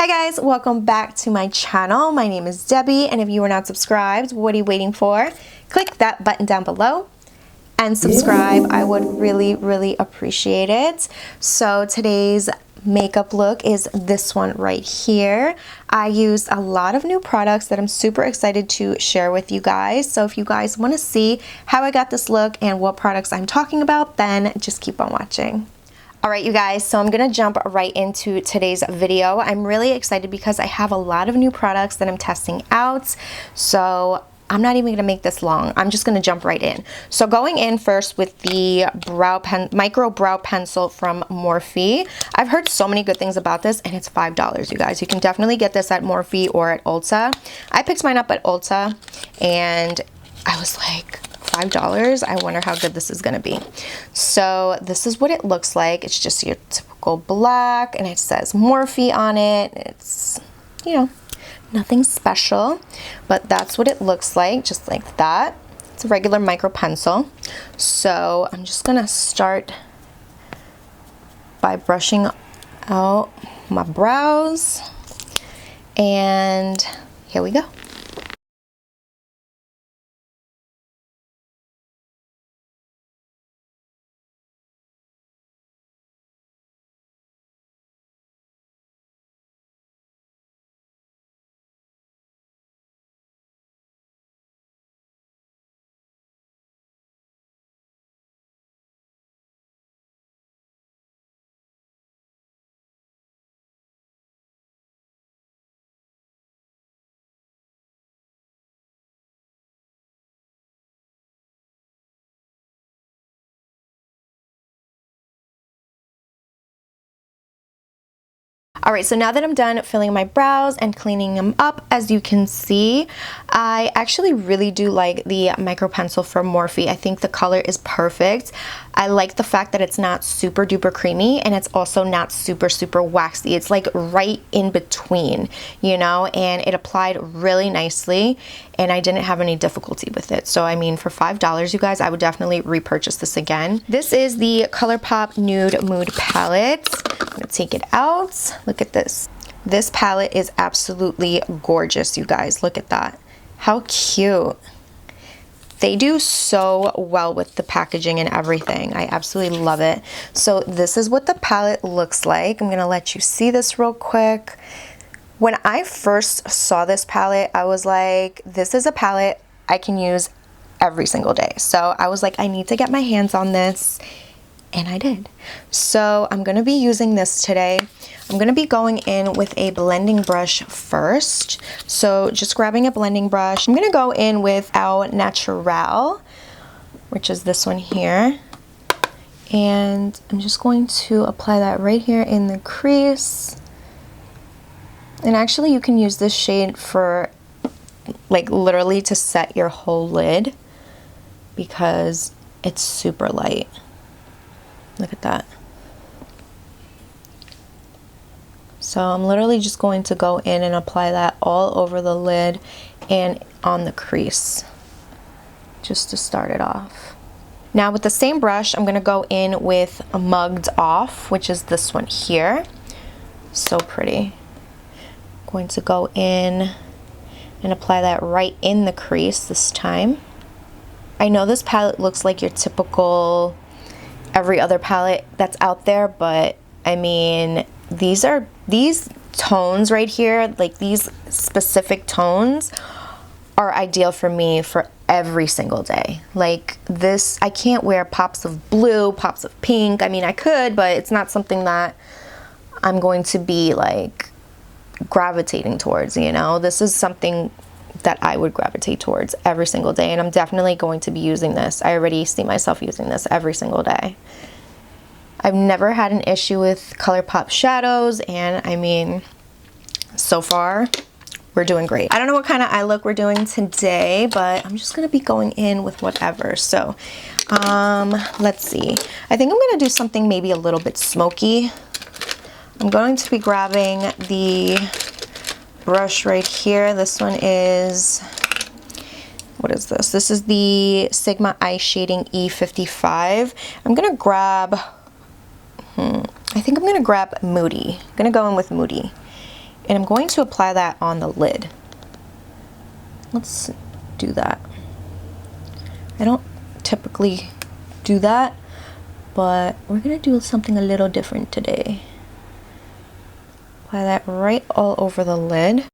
Hi guys, welcome back to my channel. My name is Debbie, and if you are not subscribed, what are you waiting for? Click that button down below and subscribe. I would really appreciate it. So today's makeup look is this one right here. I used a lot of new products that I'm super excited to share with you guys. So if you guys want to see how I got this look and what products I'm talking about, then just keep on watching. Alright you guys, so I'm gonna jump right into today's video. I'm really excited because I have a lot of new products that I'm testing out. So I'm not even gonna make this long. I'm just gonna jump right in. So going in first with the micro brow pencil from Morphe. I've heard so many good things about this, and it's $5, you guys. You can definitely get this at Morphe or at Ulta. I picked mine up at Ulta, and I was like, $5? I wonder how good this is gonna be. So this is what it looks like. It's just your typical black, and it says Morphe on it. It's, you know, nothing special, but that's what it looks like, just like that. It's a regular micro pencil. So I'm just gonna start by brushing out my brows, and here we go. Alright, so now that I'm done filling my brows and cleaning them up, as you can see, I actually really do like the micro pencil from Morphe. I think the color is perfect. I like the fact that it's not super duper creamy, and it's also not super waxy. It's like right in between, you know, and it applied really nicely, and I didn't have any difficulty with it. So I mean, for $5, you guys, I would definitely repurchase this again. This is the Colourpop Nude Mood Palette. I'm gonna take it out. Look at this. This palette is absolutely gorgeous, you guys. Look at that. How cute. They do so well with the packaging and everything. I absolutely love it. So this is what the palette looks like. I'm gonna let you see this real quick. When I first saw this palette, I was like, this is a palette I can use every single day. So I was like, I need to get my hands on this, and I did. So I'm gonna be using this today. I'm gonna be going in with a blending brush first. So just grabbing a blending brush. I'm gonna go in with Au Naturel, which is this one here. And I'm just going to apply that right here in the crease. And actually you can use this shade for like literally to set your whole lid, because it's super light. Look at that. So I'm literally just going to go in and apply that all over the lid and on the crease, just to start it off. Now with the same brush, I'm gonna go in with a Mugged Off, which is this one here. So pretty. I'm going to go in and apply that right in the crease this time. I know this palette looks like your typical every other palette that's out there, but I mean, these tones right here, like these specific tones, are ideal for me for every single day. Like this, I can't wear pops of blue, pops of pink. I mean, I could, but it's not something that I'm going to be like gravitating towards, you know? This is something that I would gravitate towards every single day, and I'm definitely going to be using this. I already see myself using this every single day. I've never had an issue with Colourpop shadows, and I mean, so far we're doing great. I don't know what kind of eye look we're doing today, but I'm just gonna be going in with whatever. So let's see. I think I'm gonna do something maybe a little bit smoky. I'm going to be grabbing the brush right here. This one is, what is this? This is the Sigma Eye Shading E55. I'm gonna grab, I think I'm gonna grab Moody. I'm gonna go in with Moody. And I'm going to apply that on the lid. Let's do that. I don't typically do that, but we're gonna do something a little different today. Apply that right all over the lid.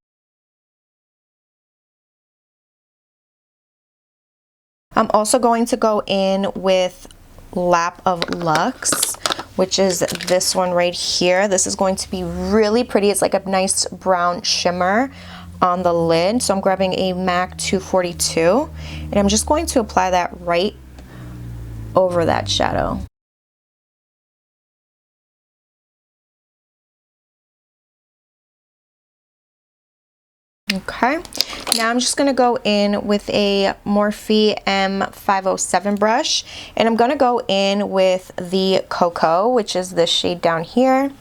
I'm also going to go in with Lap of Luxe, which is this one right here. This is going to be really pretty. It's like a nice brown shimmer on the lid. So I'm grabbing a MAC 242 and I'm just going to apply that right over that shadow. Okay, now I'm just gonna go in with a Morphe M507 brush, and I'm gonna go in with the Cocoa, which is this shade down here.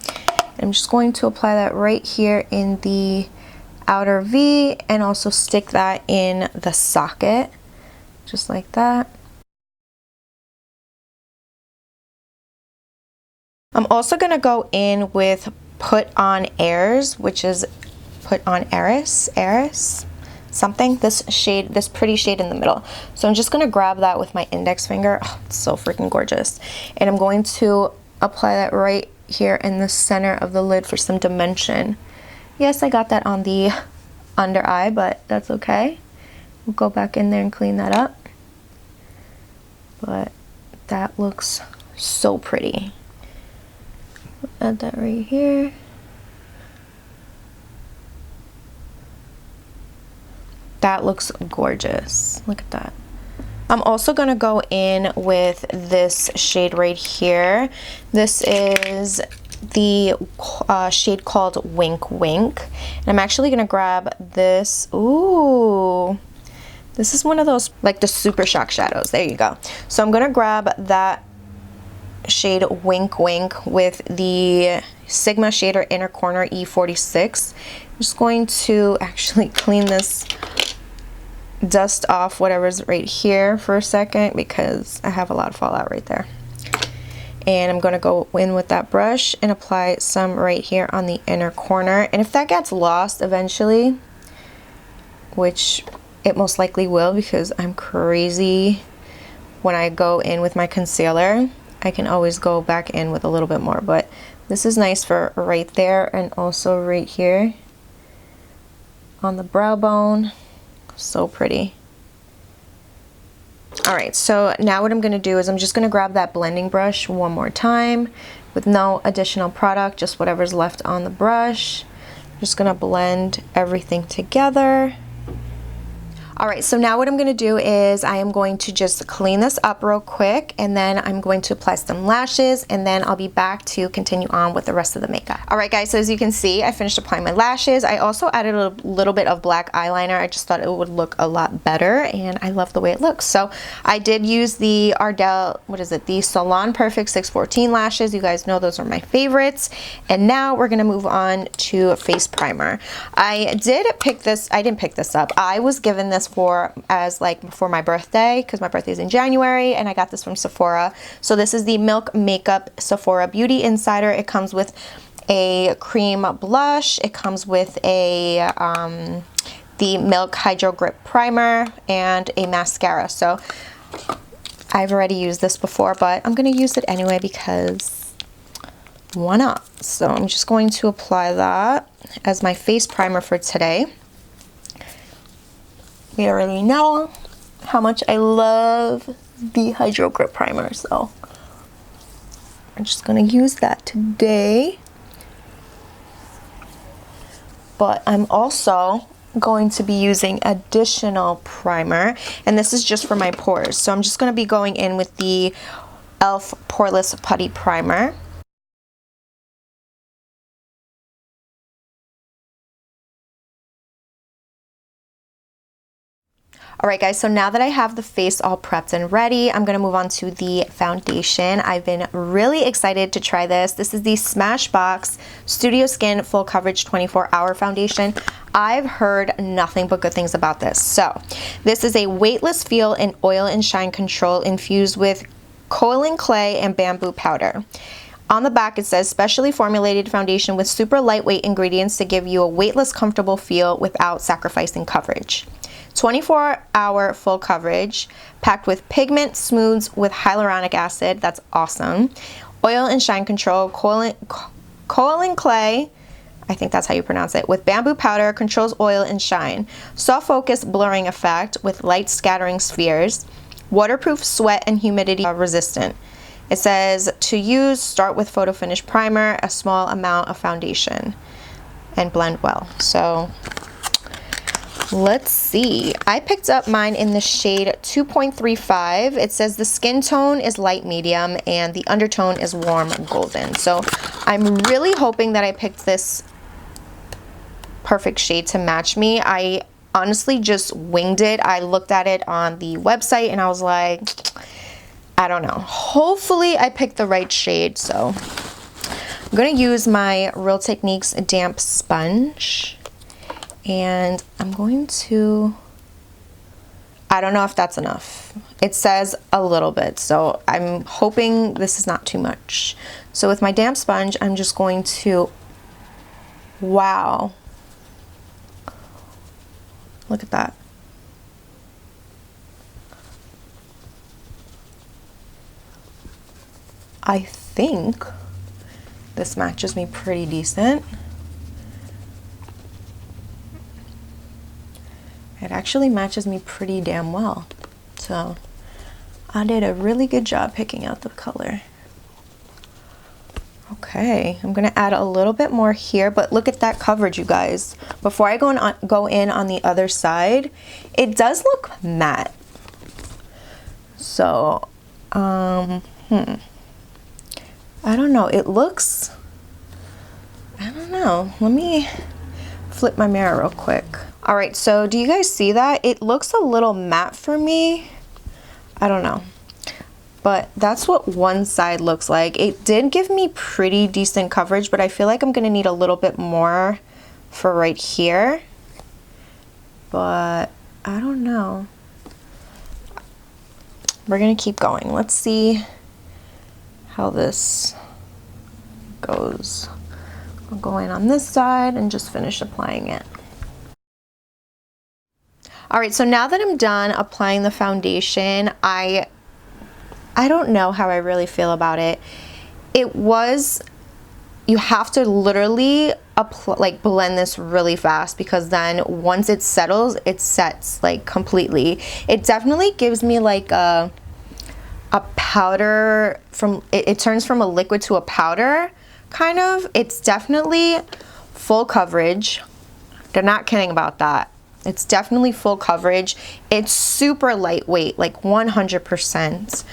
I'm just going to apply that right here in the outer V, and also stick that in the socket, just like that. I'm also gonna go in with Put On Airs, which is Put On Eris, something, this shade, this pretty shade in the middle. So I'm just gonna grab that with my index finger. Oh, it's so freaking gorgeous. And I'm going to apply that right here in the center of the lid for some dimension. Yes, I got that on the under eye, but that's okay. We'll go back in there and clean that up. But that looks so pretty. Add that right here. That looks gorgeous. Look at that. I'm also gonna go in with this shade right here. This is the shade called Wink Wink. And I'm actually gonna grab this. Ooh, this is one of those, like the Super Shock shadows. There you go. So I'm gonna grab that shade Wink Wink with the Sigma Shader Inner Corner E46. I'm just going to actually clean this dust off whatever's right here for a second because I have a lot of fallout right there. And I'm going to go in with that brush and apply some right here on the inner corner. And if that gets lost eventually, which it most likely will because I'm crazy when I go in with my concealer, I can always go back in with a little bit more. But this is nice for right there and also right here on the brow bone. So pretty. All right, so now what I'm gonna do is I'm just gonna grab that blending brush one more time with no additional product, just whatever's left on the brush. I'm just gonna blend everything together. All right, so now what I'm gonna do is I am going to just clean this up real quick, and then I'm going to apply some lashes, and then I'll be back to continue on with the rest of the makeup. All right, guys, so as you can see, I finished applying my lashes. I also added a little bit of black eyeliner. I just thought it would look a lot better, and I love the way it looks. So I did use the Ardell, what is it, the Salon Perfect 614 lashes. You guys know those are my favorites. And now we're gonna move on to face primer. I didn't pick this up. I was given this for my birthday, because my birthday is in January, and I got this from Sephora. So this is the Milk Makeup Sephora Beauty Insider. It comes with a cream blush. It comes with a the Milk Hydro Grip Primer and a mascara. So I've already used this before, but I'm gonna use it anyway because why not? So I'm just going to apply that as my face primer for today. We already know how much I love the Hydro Grip Primer, so I'm just gonna use that today. But I'm also going to be using additional primer, and this is just for my pores. So I'm just gonna be going in with the e.l.f. Poreless Putty Primer. All right, guys, so now that I have the face all prepped and ready, I'm gonna move on to the foundation. I've been really excited to try this. This is the Smashbox Studio Skin Full Coverage 24-Hour Foundation. I've heard nothing but good things about this. So this is a weightless feel and oil and shine control infused with kaolin clay and bamboo powder. On the back it says, specially formulated foundation with super lightweight ingredients to give you a weightless, comfortable feel without sacrificing coverage. 24-hour full coverage, packed with pigment, smooths with hyaluronic acid, that's awesome. Oil and shine control, kaolin clay, I think that's how you pronounce it, with bamboo powder, controls oil and shine. Soft focus blurring effect with light scattering spheres. Waterproof, sweat and humidity resistant. It says to use, start with photo finish primer, a small amount of foundation, and blend well. So let's see. I picked up mine in the shade 2.35. It says the skin tone is light medium and the undertone is warm golden. So I'm really hoping that I picked this perfect shade to match me. I honestly just winged it. I looked at it on the website and I was like, I don't know. Hopefully I picked the right shade. So I'm going to use my Real Techniques damp sponge and I'm going to, I don't know if that's enough. It says a little bit, so I'm hoping this is not too much. So with my damp sponge, I'm just going to, wow. Look at that. I think this matches me pretty decent. It actually matches me pretty damn well. So I did a really good job picking out the color. Okay, I'm gonna add a little bit more here, but look at that coverage, you guys. Before I go in on the other side, it does look matte. So, I don't know. It looks, I don't know. Let me flip my mirror real quick. All right, so do you guys see that? It looks a little matte for me. I don't know. But that's what one side looks like. It did give me pretty decent coverage, but I feel like I'm gonna need a little bit more for right here. But I don't know. We're gonna keep going. Let's see how this goes. I'll go in on this side and just finish applying it. All right, so now that I'm done applying the foundation, I don't know how I really feel about it. It was, you have to literally like blend this really fast because then once it settles, it sets like completely. It definitely gives me like a powder from, it turns from a liquid to a powder kind of. It's definitely full coverage. They're not kidding about that. It's definitely full coverage. It's super lightweight, like 100%.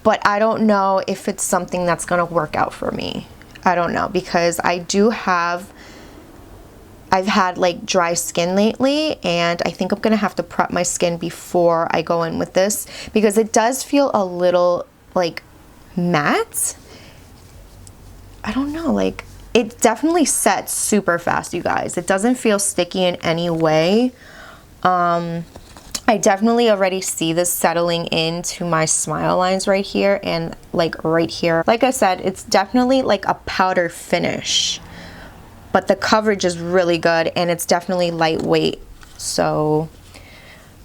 But I don't know if it's something that's gonna work out for me. I don't know, because I've had like dry skin lately, and I think I'm gonna have to prep my skin before I go in with this because it does feel a little like matte. I don't know, like it definitely sets super fast, you guys. It doesn't feel sticky in any way. I definitely already see this settling into my smile lines right here and like right here. Like I said, it's definitely like a powder finish, but the coverage is really good and it's definitely lightweight. So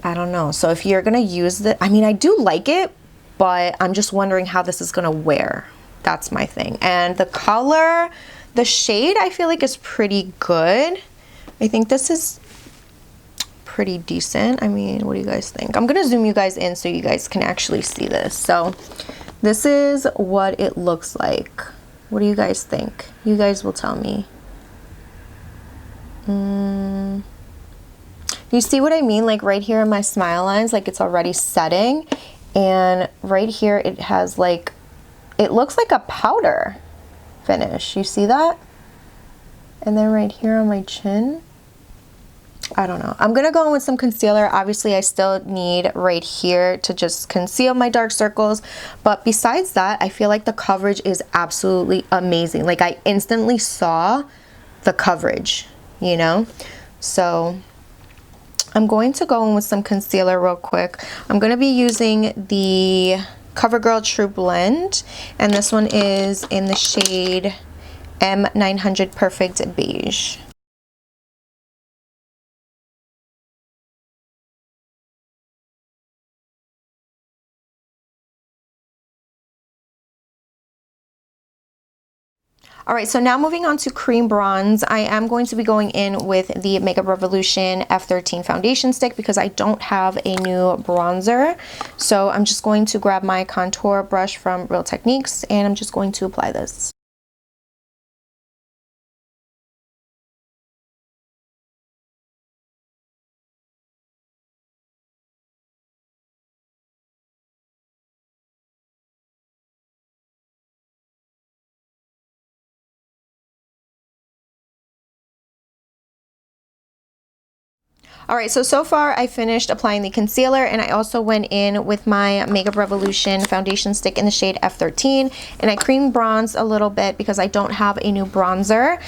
I don't know. So if you're gonna use the, I mean, I do like it, but I'm just wondering how this is gonna wear. That's my thing. And the color, the shade, I feel like is pretty good. I think this is pretty decent. I mean, what do you guys think? I'm gonna zoom you guys in so you guys can actually see this. So this is what it looks like. What do you guys think? You guys will tell me. You see what I mean? Like right here in my smile lines, like it's already setting, and right here it has like, it looks like a powder finish. You see that? And then right here on my chin, I don't know. I'm gonna go in with some concealer. Obviously I still need right here to just conceal my dark circles, but besides that, I feel like the coverage is absolutely amazing. Like I instantly saw the coverage, you know? So I'm going to go in with some concealer real quick. I'm gonna be using the CoverGirl True Blend, and this one is in the shade M900 Perfect Beige. Alright, so now moving on to cream bronze, I am going to be going in with the Makeup Revolution F13 foundation stick because I don't have a new bronzer. So I'm just going to grab my contour brush from Real Techniques and I'm just going to apply this. Alright, so far I finished applying the concealer and I also went in with my Makeup Revolution foundation stick in the shade F13 and I cream bronzed a little bit because I don't have a new bronzer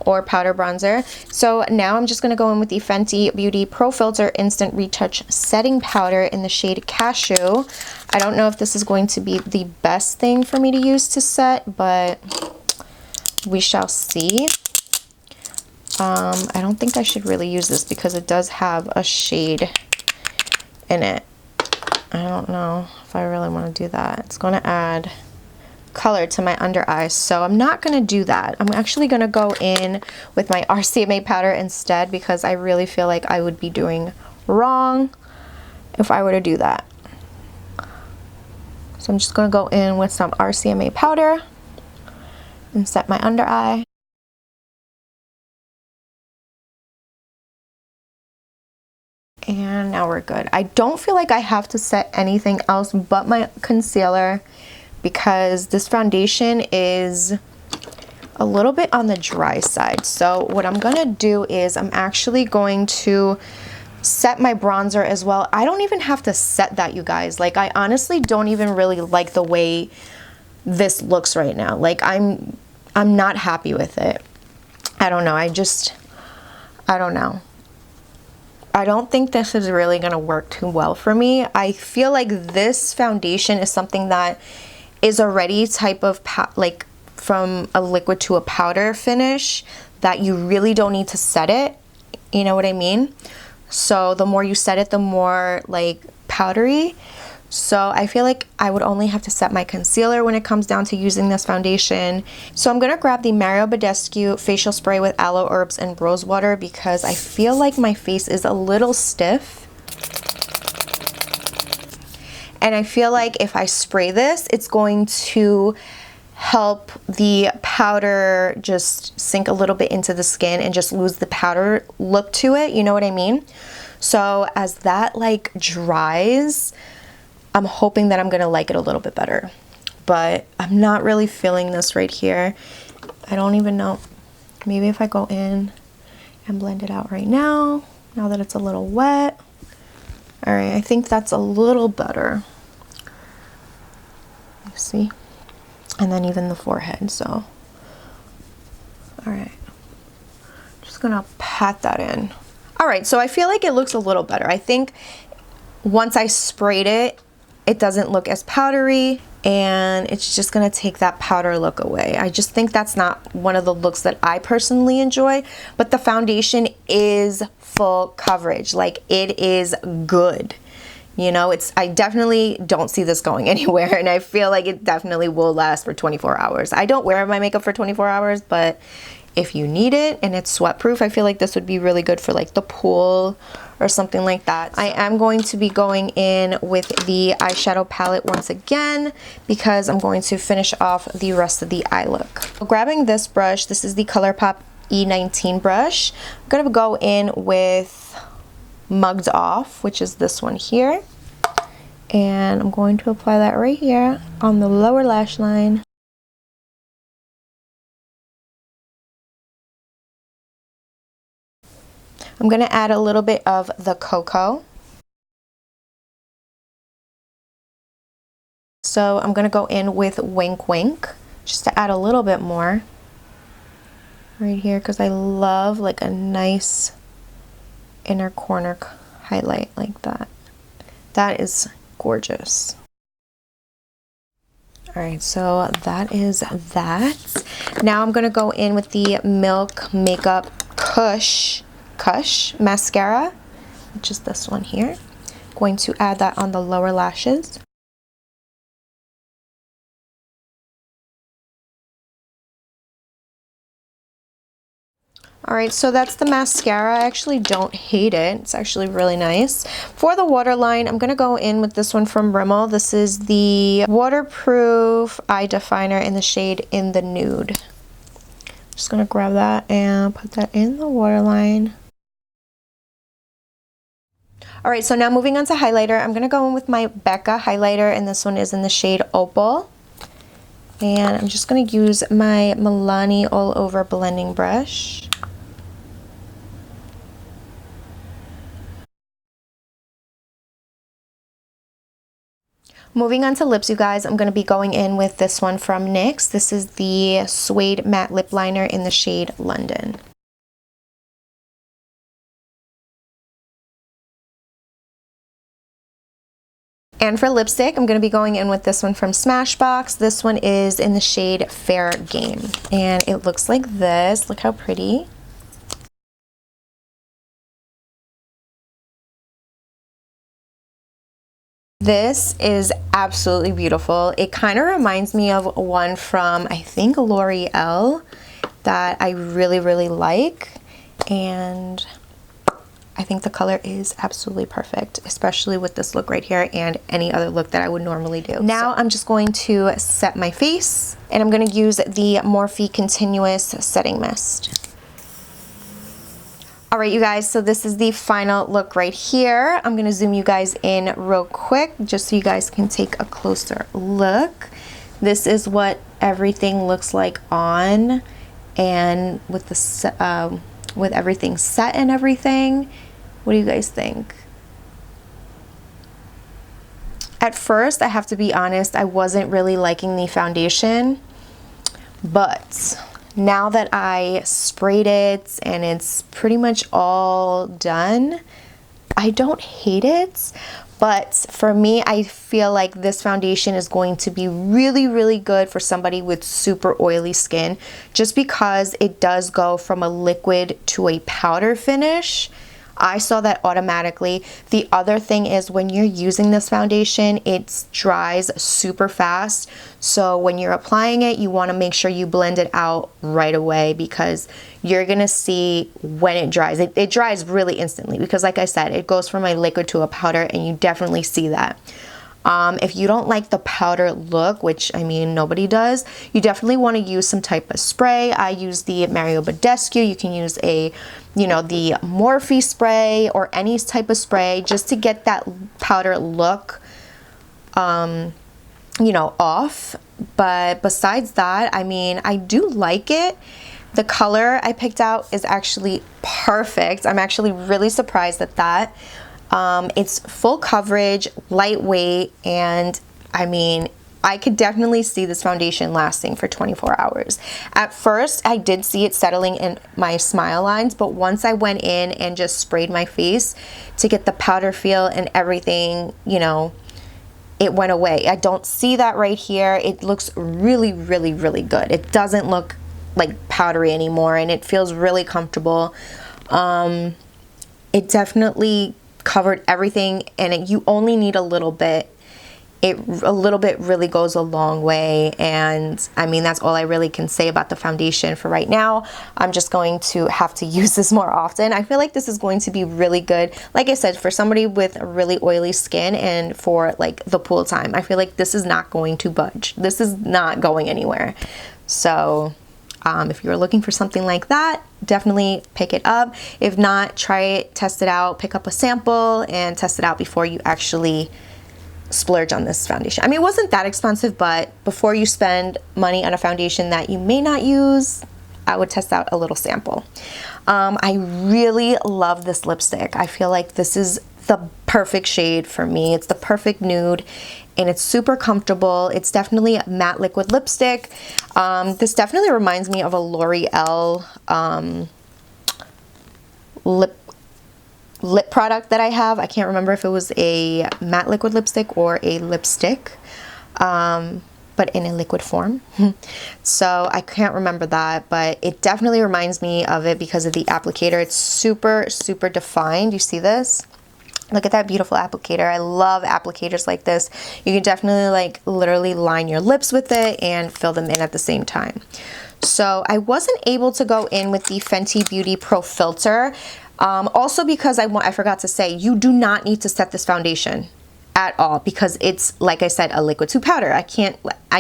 or powder bronzer. So now I'm just going to go in with the Fenty Beauty Pro Filter Instant Retouch Setting Powder in the shade Cashew. I don't know if this is going to be the best thing for me to use to set, but we shall see. I don't think I should really use this because it does have a shade in it. I don't know if I really want to do that. It's going to add color to my under eyes, so I'm not going to do that. I'm actually going to go in with my RCMA powder instead because I really feel like I would be doing wrong if I were to do that. So I'm just going to go in with some RCMA powder and set my under eye. And now we're good. I don't feel like I have to set anything else but my concealer because this foundation is a little bit on the dry side. So what I'm gonna do is I'm actually going to set my bronzer as well. I don't even have to set that, you guys. Like, I honestly don't even really like the way this looks right now. Like, I'm not happy with it. I don't know. I don't know. I don't think this is really going to work too well for me. I feel like this foundation is something that is already type of like from a liquid to a powder finish that you really don't need to set it. You know what I mean? So the more you set it, the more like powdery. So I feel like I would only have to set my concealer when it comes down to using this foundation. So I'm going to grab the Mario Badescu facial spray with aloe herbs and rose water because I feel like my face is a little stiff. And I feel like if I spray this, it's going to help the powder just sink a little bit into the skin and just lose the powder look to it. You know what I mean? So as that like dries, I'm hoping that I'm gonna like it a little bit better, but I'm not really feeling this right here. I don't even know. Maybe if I go in and blend it out right now that it's a little wet. All right, I think that's a little better. You see? And then even the forehead, so. All right, just gonna pat that in. All right, so I feel like it looks a little better. I think once I sprayed it, it doesn't look as powdery and it's just gonna take that powder look away. I just think that's not one of the looks that I personally enjoy, but the foundation is full coverage. Like, it is good. You know, I definitely don't see this going anywhere, and I feel like it definitely will last for 24 hours. I don't wear my makeup for 24 hours, but if you need it and it's sweat proof, I feel like this would be really good for like the pool or something like that. I am going to be going in with the eyeshadow palette once again because I'm going to finish off the rest of the eye look. So grabbing this brush, this is the Colourpop E19 brush. I'm going to go in with Mugged Off, which is this one here. And I'm going to apply that right here on the lower lash line. I'm going to add a little bit of the cocoa. So I'm going to go in with Wink Wink just to add a little bit more right here because I love like a nice inner corner highlight like that. That is gorgeous. All right, so that is that. Now I'm gonna go in with the Milk Makeup Kush mascara, which is this one here. Going to add that on the lower lashes. Alright, so that's the mascara. I actually don't hate it. It's actually really nice. For the waterline, I'm going to go in with this one from Rimmel. This is the Waterproof Eye Definer in the shade In the Nude. Just going to grab that and put that in the waterline. Alright, so now moving on to highlighter. I'm going to go in with my Becca highlighter, and this one is in the shade Opal. And I'm just going to use my Milani All Over blending brush. Moving on to lips, you guys, I'm going to be going in with this one from NYX. This is the Suede Matte Lip Liner in the shade London. And for lipstick, I'm going to be going in with this one from Smashbox. This one is in the shade Fair Game. And it looks like this. Look how pretty. This is absolutely beautiful. It kind of reminds me of one from, I think, L'Oreal that I really, really like. And I think the color is absolutely perfect, especially with this look right here and any other look that I would normally do. Now I'm just going to set my face, and I'm going to use the Morphe Continuous Setting Mist. All right, you guys, so this is the final look right here. I'm gonna zoom you guys in real quick just so you guys can take a closer look. This is what everything looks like on, and with the with everything set and everything. What do you guys think? At first, I have to be honest, I wasn't really liking the foundation, but now that I sprayed it and it's pretty much all done, I don't hate it. But for me, I feel like this foundation is going to be really, really good for somebody with super oily skin, just because it does go from a liquid to a powder finish. I saw that automatically. The other thing is, when you're using this foundation, it dries super fast. So when you're applying it, you want to make sure you blend it out right away, because you're going to see when it dries. It dries really instantly, because like I said, it goes from a liquid to a powder, and you definitely see that. If you don't like the powder look, which I mean nobody does, you definitely want to use some type of spray. I use the Mario Badescu. You can use the Morphe spray or any type of spray just to get that powder look off. But besides that, I mean, I do like it. The color I picked out is actually perfect. I'm actually really surprised at that. It's full coverage, lightweight, and I mean, I could definitely see this foundation lasting for 24 hours. At first, I did see it settling in my smile lines, but once I went in and just sprayed my face to get the powder feel and everything, it went away. I don't see that right here. It looks really, really, really good. It doesn't look like powdery anymore, and it feels really comfortable. It definitely covered everything, and you only need a little bit. A little bit really goes a long way, and I mean, that's all I really can say about the foundation for right now. I'm just going to have to use this more often. I feel like this is going to be really good, like I said, for somebody with really oily skin and for like the pool time. I feel like this is not going to budge. This is not going anywhere. So if you're looking for something like that, definitely pick it up. If not, try it, test it out, pick up a sample and test it out before you actually splurge on this foundation. I mean, it wasn't that expensive, but before you spend money on a foundation that you may not use, I would test out a little sample. I really love this lipstick. I feel like this is the perfect shade for me. It's the perfect nude, and it's super comfortable. It's definitely a matte liquid lipstick. This definitely reminds me of a L'Oreal lip product that I have. I can't remember if it was a matte liquid lipstick or a lipstick. but in a liquid form. So I can't remember that, but it definitely reminds me of it because of the applicator. It's super, super defined. You see this? Look at that beautiful applicator. I love applicators like this. You can definitely like literally line your lips with it and fill them in at the same time. So I wasn't able to go in with the Fenty Beauty Pro Filter. Also because I forgot to say, you do not need to set this foundation at all because it's, like I said, a liquid to powder. I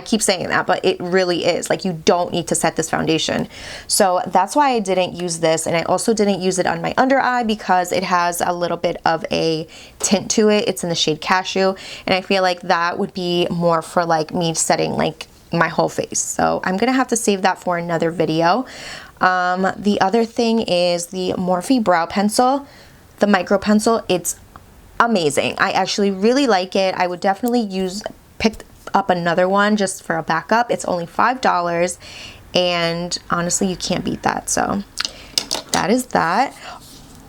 keep saying that, but it really is. Like, you don't need to set this foundation. So that's why I didn't use this, and I also didn't use it on my under eye because it has a little bit of a tint to it. It's in the shade Cashew, and I feel like that would be more for like me setting like my whole face. So I'm gonna have to save that for another video. The other thing is the Morphe Brow Pencil, the micro pencil. It's amazing. I actually really like it. I would definitely pick up another one just for a backup. It's only $5, and honestly, you can't beat that. So that is that.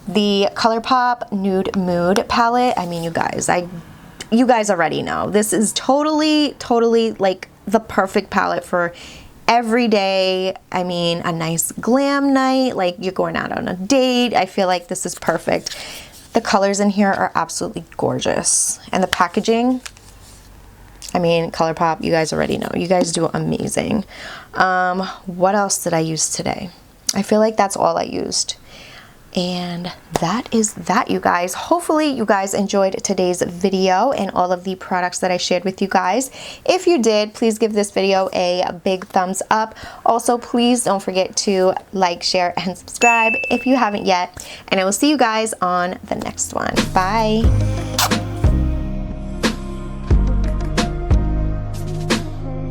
The Colourpop Nude Mood palette. I mean, you guys already know this is totally like the perfect palette for every day. I mean, a nice glam night, like you're going out on a date. I feel like this is perfect. The colors in here are absolutely gorgeous. And the packaging, I mean, Colourpop, you guys already know. You guys do amazing. What else did I use today? I feel like that's all I used. And that is that, you guys. Hopefully you guys enjoyed today's video and all of the products that I shared with you guys. If you did, please give this video a big thumbs up. Also, please don't forget to like, share, and subscribe if you haven't yet. And I will see you guys on the next one. Bye.